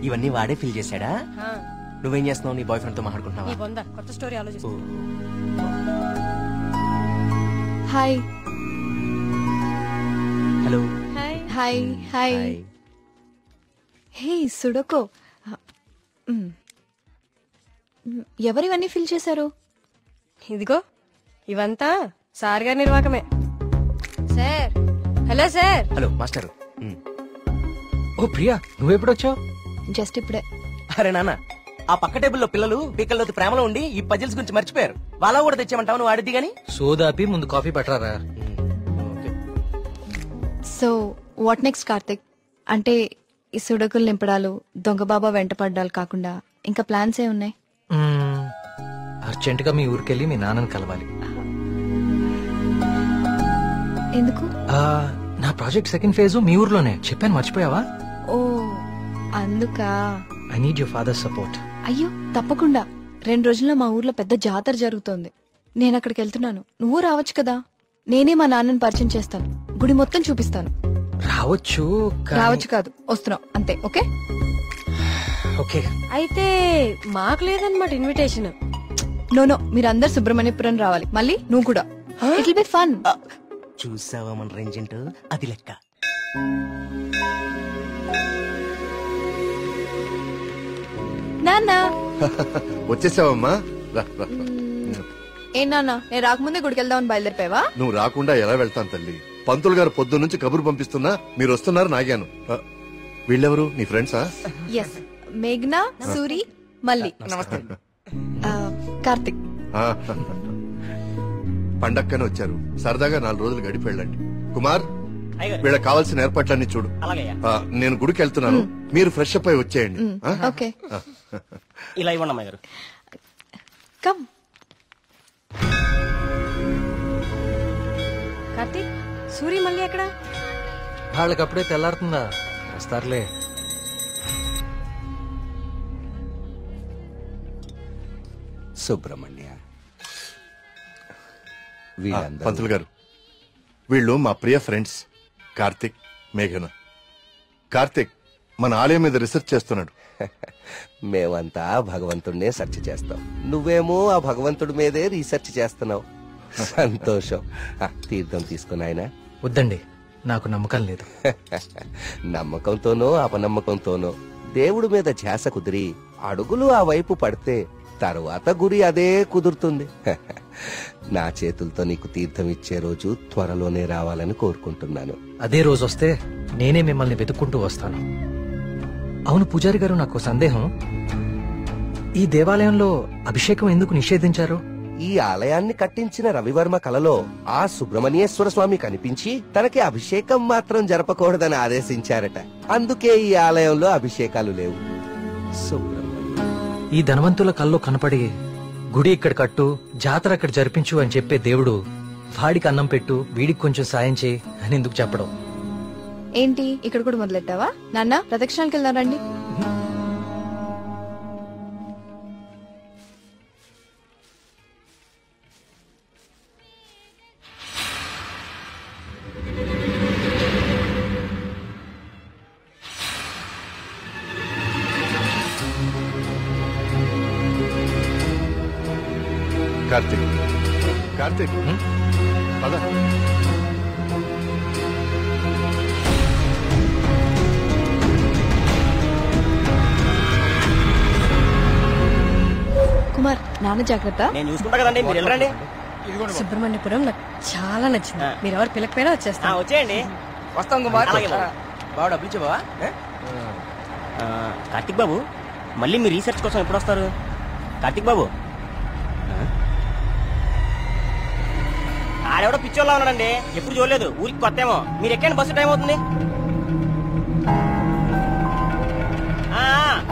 ఇవన్నీ వాడే ఫిల్ చేశాడా? నువ్వేం చేస్తున్నావు? నీ బాయ్ ఫ్రెండ్ తో మాట్లాడుకుంటున్నావా? కొత్త స్టోరీ ఆలోచిస్తా. Hi. Hello. Hi. Hi. Hey సుడకో, ఎవరివన్నీ ఫిల్ చేశారు? ఇదిగో ఇవంతా సార్ గారి నిర్వాకమే. Sir. Hello sir. Hello master. ఓ ప్రియా, నువ్వెప్పుడొచ్చావు? జస్ట్ ఇప్పుడే. అరే నాన్న, ఆ పక్క టేబుల్లో పిల్లలు పీకల్లోకి ప్రేమలో ఉండి ఈ పజిల్స్ గురించి మర్చిపోయారు. వాళ్ళ కూడా తెచ్చామంటావు, నువ్వు ఆడిద్ది గాని. సోదాపి ముందు కాఫీ పట్టరా. So what next Karthik? అంటే ఈ సుడకులు నింపడాలు, దొంగ బాబా వెంట పడ్డాలు కాకుండా ఇంకా ప్లాన్స్ ఏ ఉన్నాయి? అర్జెంట్ గా మీ ఊరికెళ్ళి మీ నాన్నని కలవాలి. ఎందుకు? నా ప్రాజెక్ట్ సెకండ్ ఫేజ్ మీ ఊర్లోనే, చెప్పాను మర్చిపోయావా? ఓ అందుకా. I need your father support. అయ్యో తప్పకుండా. 2 రోజుల్లో మా ఊర్లో పెద్ద జాతర జరుగుతోంది. నేను అక్కడికి వెళ్తున్నాను. నువ్వు రావచ్చు కదా. నేనే మా నాన్నని పరిచయం చేస్తాను, గుడి మొత్తం చూపిస్తాను. రావచ్చు. రావచ్చు కాదు, వస్తున్నావు అంతే. Okay okay. అయితే మాకు లేదన్నమాట ఇన్విటేషన్. నో, మీరందరు సుబ్రహ్మణ్యపురం రావాలి. మళ్ళీ నువ్వు కూడా. It will be fun. చూసావా మన రేంజెంట్? అది లెక్క. నాన్న వచ్చేసావమ్మా. ఏ నాన్న, నేను రాకముందే గుడికి వెళ్దామని బయలుదేరిపోయావా? నువ్వు రాకుండా ఎలా వెళ్తాను తల్లి. పంతులు గారు పొద్దు నుంచి కబురు పంపిస్తున్నా మీరు వస్తున్నారు నాగాను. వీళ్ళెవరు నీ ఫ్రెండ్సా? ఎస్, మేఘ్నా, సూరి, మళ్ళీ కార్తిక్. పండక్కనే వచ్చారు. సరదాగా 4 రోజులు గడిపి వెళ్ళండి. కుమార్, వీళ్ళకి కావాల్సిన ఏర్పాట్లన్నీ చూడు. నేను గుడికి వెళ్తున్నాను, మీరు ఫ్రెష్ అప్ అయి వచ్చేయండి. ఓకే. ఇలా ఇవ్వండి అమ్మాయి గారు. కమ్. కార్తీక్, సూరి మళ్ళీ ఎక్కడ? వాళ్ళకి అప్పుడే తెల్లారుతుందా? వస్తారులే. సుబ్రహ్మణ్య, పంతులు గారు, వీళ్ళు మా ప్రియ ఫ్రెండ్స్ కార్తిక్, మేఘన. కార్తిక్ మన ఆలయం మీద రీసెర్చ్ చేస్తున్నాడు. మేమంతా భగవంతుడినే సెర్చ్ చేస్తాం, నువ్వేమో ఆ భగవంతుడి మీదే రీసెర్చ్ చేస్తున్నావు. సంతోషం. తీర్థం తీసుకుని ఆయన. వద్దండి, నాకు నమ్మకం లేదు. నమ్మకంతోనో అపనమ్మకంతోనో దేవుడి మీద ధ్యాస కుదిరి అడుగులు ఆ వైపు పడితే తరువాత గురి అదే కుదురుతుంది. నా చేతులతో నీకు తీర్థం ఇచ్చే రోజు త్వరలోనే రావాలని కోరుకుంటున్నాను. అదే రోజు వస్తే నేనే మిమ్మల్ని వెతుక్కుంటూ వస్తాను. అవును పూజారి గారు, నాకు సందేహం. ఈ దేవాలయంలో అభిషేకం ఎందుకు నిషేధించారు? ఈ ఆలయాన్ని కట్టించిన రవివర్మ కలలో ఆ సుబ్రహ్మణ్యేశ్వర స్వామి కనిపించి తనకి అభిషేకం మాత్రం జరపకూడదని ఆదేశించారట. అందుకే ఈ ఆలయంలో అభిషేకాలు లేవు. ఈ ధనవంతుల కల్లో కనపడి గుడి ఇక్కడ కట్టు, జాతర అక్కడ జరిపించు అని చెప్పే దేవుడు వాడికి అన్నం పెట్టు, వీడికి కొంచెం సాయం చేయి అని ఎందుకు చెప్పడం? ఏంటి ఇక్కడ కూడా మొదలెట్టావా? నాన్న ప్రదక్షిణాలకు వెళ్దాం రండి. కార్తిక్, కార్తిక్ పద. కుమార్, నాన్న జాగ్రత్త. నేను చూసుకుంటా కదండి, మీరు వెళ్ళండి. సుబ్రహ్మణ్యపురం నాకు చాలా నచ్చింది. మీరు ఎవరు పిల్లకపోయినా వచ్చేస్తా. వచ్చేయండి. వస్తాం కుమార్. బాబు డబ్బులు ఇచ్చావా? కార్తిక్ బాబు, మళ్ళీ మీ రీసెర్చ్ కోసం ఎప్పుడు వస్తారు? కార్తిక్ బాబు, ఆడెవడో పిచ్చోళ్ళ ఉన్నాడండి, ఎప్పుడు చూడలేదు, ఊరికి కొత్త ఏమో. మీరు ఎక్కండి, బస్సు టైం అవుతుంది.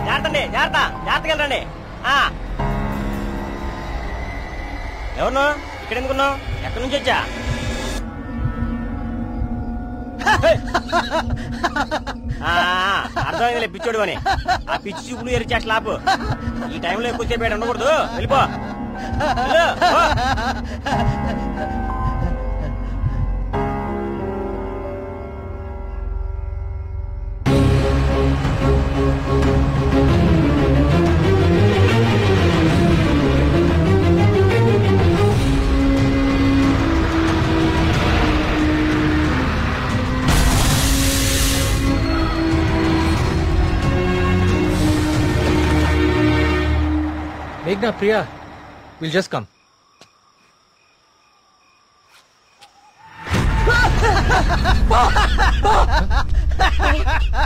జాగ్రత్త అండి, జాగ్రత్త, జాగ్రత్తగా వెళ్ళండి. ఎవరు ఇక్కడ ఎందుకున్నావు? ఎక్కడి నుంచి వచ్చా? అర్థమైందిలే పిచ్చోడు అని. ఆ పిచ్చి చూపులు ఎరిచేట్ల లాపు. ఈ టైంలో ఎక్కువసేపు ఉండకూడదు, వెళ్ళిపో. మేఘ్నా ప్రియా విల్ జస్ట్ కమ్.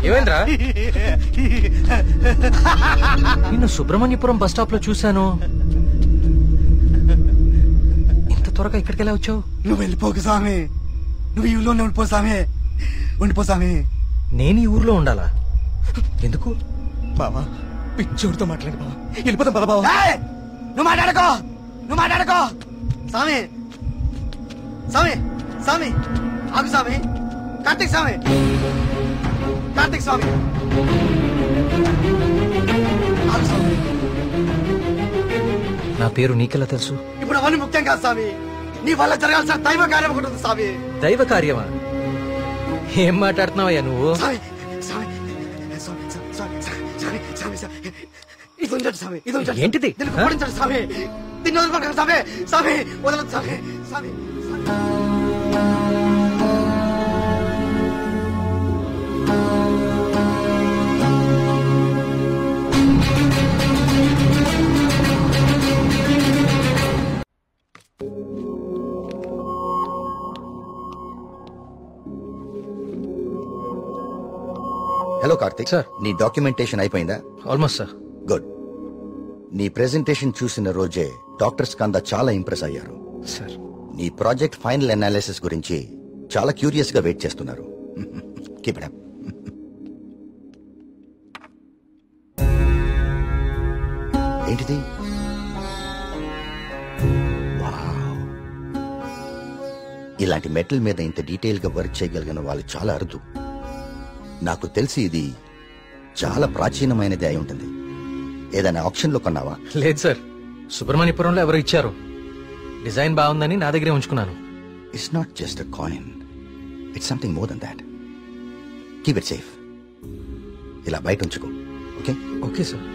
ఏమైందిరా? నిన్ను సుబ్రహ్మణ్యపురం బస్ స్టాప్ లో చూశాను. ఇంత త్వరగా ఇక్కడికి ఎలా వచ్చావు? నువ్వు వెళ్ళిపోకు స్వామి, నువ్వు ఈ ఊళ్ళోనే ఉండిపో స్వామి, ఉండిపో స్వామి. నేను ఈ ఊర్లో ఉండాలా? ఎందుకు? బావా పిచ్చోడితో మాట్లాడి బావా, వెళ్ళిపోతాం పద బావా. నువ్వు మాట్లాడుకో, నువ్వు మాట్లాడుకో స్వామి. స్వామి స్వామి ఆగు స్వామి. కార్తీక్ స్వామి, కార్తీక్ స్వామి ఆగు స్వామి. నా పేరు నీకెలా తెలుసు? ఇప్పుడు అవన్నీ ముఖ్యం కాదు స్వామి, నీ వల్ల జరగాల్సిన దైవ కార్యం ఒకటి ఉంది స్వామి. దైవ కార్యమా? ఏం మాట్లాడుతున్నావయ్యా నువ్వు? స్వామి స్వామి స్వామి స్వామి స్వామి స్వామి స్వామి ఇది ఉంచండి స్వామి, ఇది ఉంచండి. ఏంటిది? దీన్ని కుప్పడించండి స్వామి, దీన్ని వదలకండి స్వామి, స్వామి వదలదు స్వామి, స్వామి. హలో కార్తిక్ సార్. నీ డాక్యుమెంటేషన్ అయిపోయిందా? Almost sir. గుడ్. నీ ప్రెజెంటేషన్ చూసిన రోజే డాక్టర్స్ కందా చాలా ఇంప్రెస్ అయ్యారు. సార్ నీ ప్రాజెక్ట్ ఫైనల్ అనాలిసిస్ గురించి చాలా క్యూరియస్ గా వెయిట్ చేస్తున్నారు. Keep it up. ఏంటిది? వావ్. ఇలాంటి మెటల్ మీద ఇంత డీటెయిల్ గా వర్క్ చేయగలిగిన వాళ్ళు చాలా అరుదు. నాకు తెలిసి ఇది చాలా ప్రాచీనమైనది అయి ఉంటుంది. ఏదైనా ఆప్షన్ లో కొన్నావా? లేదు సార్, సుబ్రహ్మణ్యపురంలో ఎవరు ఇచ్చారు. డిజైన్ బాగుందని నా దగ్గరే ఉంచుకున్నాను. It's not just a coin, it's something more than that. Keep it safe. ఇలా బయట ఉంచుకో. Okay? Okay sir.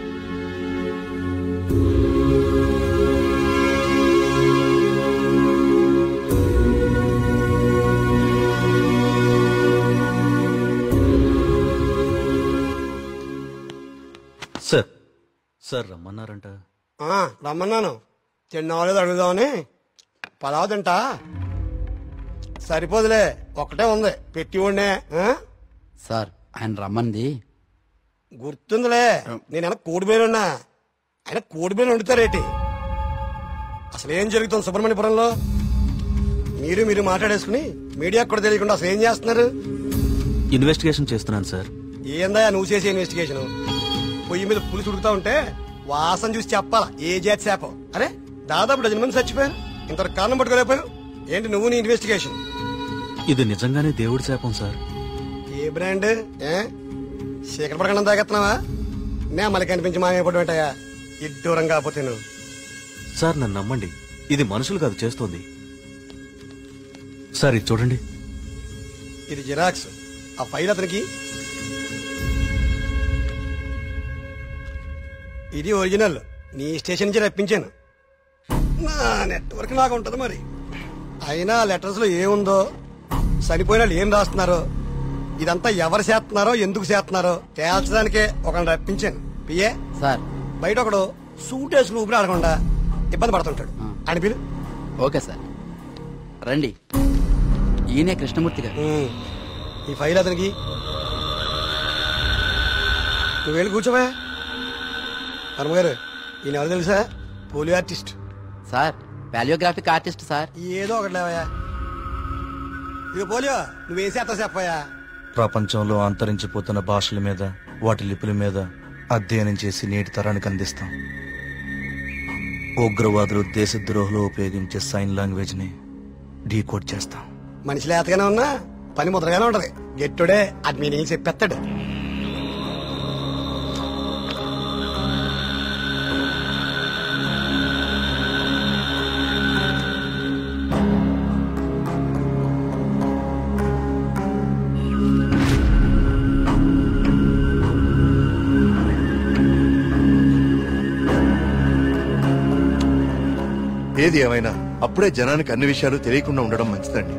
Sir sir రమ్మన్నారంట. రమ్మన్నాను, తిన్నావాలేదు అడుగుదామని. పలావ్ తింటా సరిపోదులే, ఒక్కటే ఉంది పెట్టి ఉండే. సార్ ఆయన రమ్మంది గుర్తుందిలే, నేను కోడిబేలున్నా, ఆయన కోడిబేలు వండుతారేటి? అసలు ఏం జరుగుతుంది సుబ్రహ్మణ్యపురంలో? మీరు మాట్లాడేసుకుని మీడియాకు కూడా తెలియకుండా అసలు ఏం చేస్తున్నారు? ఇన్వెస్టిగేషన్ చేస్తున్నాను సార్. ఏందా నువ్వు చేసే ఇన్వెస్టిగేషన్? పొయ్యి మీద పులుసు ఉడుకుతా ఉంటే వాసన చూసి చెప్పాలా ఏ జాతి శాపం? అరే దాదాపు డజన్ మంది చచ్చిపోయారు, ఇంతవరకు కారణం పట్టుకోలేకపోయావు. ఏంటి నువ్వు నీ ఇన్వెస్టిగేషన్? ఇది నిజంగానే దేవుడి శాపం సార్. ఏ బ్రాండ్? శేఖర పడకడం తాగెత్తున్నావా? నే మళ్ళీ కనిపించి మాయపడి ఉంటాయా ఇడ్డూరం కాకపోతే నువ్వు? సార్ నన్ను నమ్మండి, ఇది మనుషులు కాదు చేస్తోంది. సార్ ఇది చూడండి. ఇది జిరాక్స్. ఆ ఫైల్ అతనికి. ఇది ఒరిజినల్, నీ స్టేషన్ నుంచి రప్పించాను. నా నెట్వర్క్ నాకు ఉంటది మరి. అయినా లెటర్స్ లో ఏముందో, చనిపోయిన వాళ్ళు ఏం రాస్తున్నారో, ఇదంతా ఎవరు చేస్తున్నారో ఎందుకు చేస్తున్నారో తేల్చడానికే ఒకరిని రప్పించాను. పిఏ సార్ బయట ఒకడు సూట్ వేసుకుని ఊపిరి ఆడకుండా ఇబ్బంది పడుతుంటాడు, అని పిలు. ఓకే సార్ రండి. ఈయనే కృష్ణమూర్తి గారు. ఈ ఫైల్ అతనికి. నువ్వు వెళ్ళి కూర్చోవా. హనుమగారు ఈయన ఎవరు తెలుసా? Polio artist sir. Palaeographic artist sir. ఏదో ఒకటి లేవయా. ఇక పోలియో నువ్వేం చేస్తావు చెప్పయా? ప్రపంచంలో అంతరించిపోతున్న భాషల మీద, వాటి లిపుల మీద అధ్యయనం చేసి నేటి తరానికి అందిస్తాం. ఉగ్రవాదులు దేశద్రోహులు ఉపయోగించే సైన్ లాంగ్వేజ్ ని డీకోడ్ చేస్తాం. మనిషి లేతగానే ఉన్నా పని ముద్రగానే ఉంటది. గెట్టుడే అది మీనింగ్ చెప్పేస్తాడు. ఏది ఏమైనా అప్పుడే జనానికి అన్ని విషయాలు తెలియకుండా ఉండడం మంచిదండి.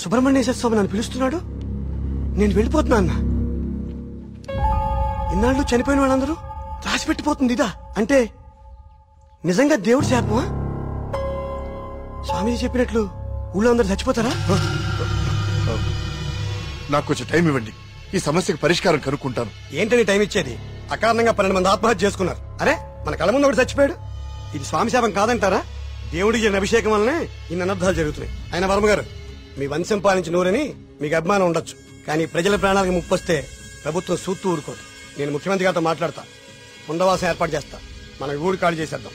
సుబ్రహ్మణ్యేశ్వర స్వామి నన్ను పిలుస్తున్నాడు, నేను వెళ్ళిపోతున్నా అన్న. ఇన్నాళ్ళు చనిపోయిన వాళ్ళందరూ రాసి పెట్టిపోతుంది ఇదా అంటే నిజంగా దేవుడి శాపమా? స్వామీజీ చెప్పినట్లు ఊళ్ళో అందరు చచ్చిపోతారా? నాకు కొంచెం టైం ఇవ్వండి, ఈ సమస్యకు పరిష్కారం కనుక్కుంటాను. ఏంటని టైం ఇచ్చేది? అకారణంగా 12 మంది ఆత్మహత్య చేసుకున్నారు. అరే మన కళ్ళ ముందు ఒకటి చచ్చిపోయాడు. ఇది స్వామి శాపం కాదంటారా? దేవుడికి జరిగిన అభిషేకం వల్లనే ఇన్ని అనర్థాలు జరుగుతున్నాయి. ఆయన వర్మ గారు, మీ వంశం పాలించి నూరని మీకు అభిమానం ఉండొచ్చు, కానీ ప్రజల ప్రాణాలకు ముప్పొస్తే ప్రభుత్వం సూత్తు ఊరుకోదు. నేను ముఖ్యమంత్రి గారితో మాట్లాడతా, ఉండవాసం ఏర్పాటు చేస్తా, మన ఊరు ఖాళీ చేసేద్దాం.